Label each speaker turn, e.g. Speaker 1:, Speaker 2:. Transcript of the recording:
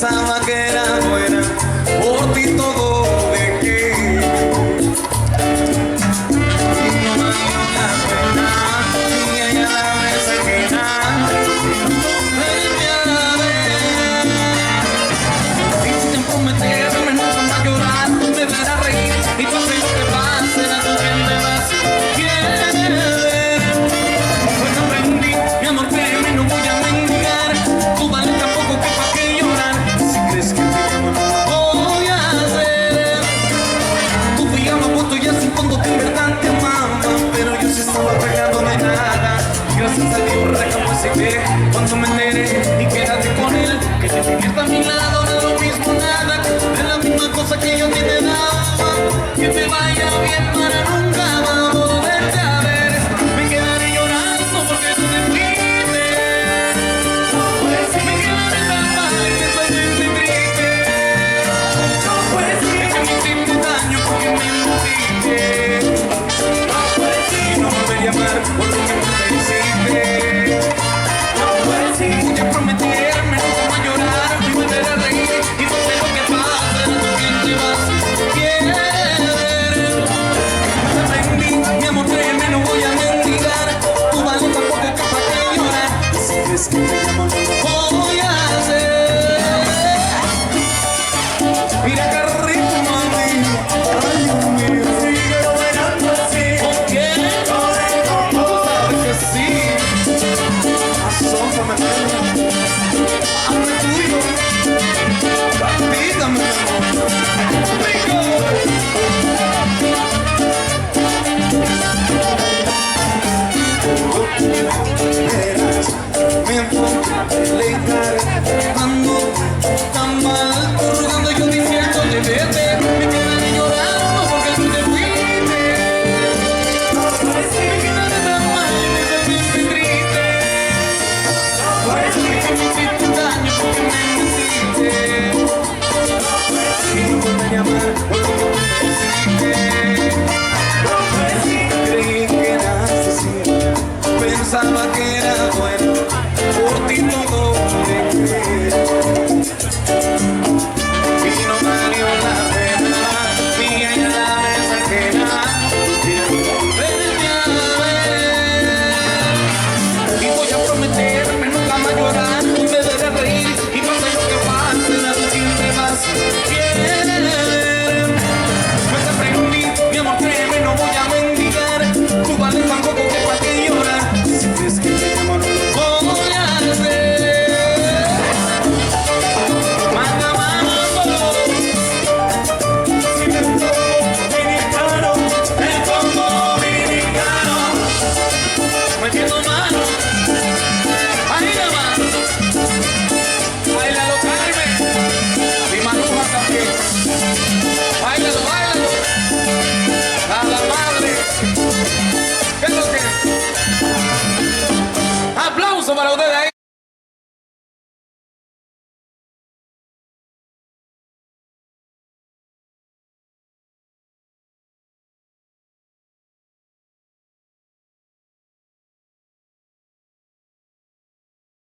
Speaker 1: pensaba que era buena, por ti todo dejé. Y no valió la pena, y ella la vez ajena. Vete a ver. Y si te prometieron nunca más llorar, me verás a reír, y pase lo que pase, era tú quien me vas a querer. Pues aprendí, mi amor, créeme, no voy a mendigar. Tú vales tampoco que pa' qué llorar. Si crees que te amo, no lo voy a hacer. Tú pillamos puesto ya sin fondo que en verdad te amaba, pero yo sí estaba regándome nada. Gracias a Dios reclamó ese que cuando me enteré y quédate con él, que te divierta a mi lado, no es lo mismo nada. Es la misma cosa que yo a ti te daba. Que te vaya bien para nunca más volverte a ver. Me quedaré llorando porque tú te fuiste. Me quedaré tan mal y pensando triste. Es que me hiciste daño porque me mentiste. Y no volvería a amar por lo que tú me hiciste. Voy a prometerme nunca más llorar y volver a reír, y pase lo que pase, era tú quien te vas a querer. Aprendí, mi amor, créeme, no voy a mendigar. Tú vales tampoco que pa' qué llorar. Si crees que te amo, no lo voy a hacer. Mira,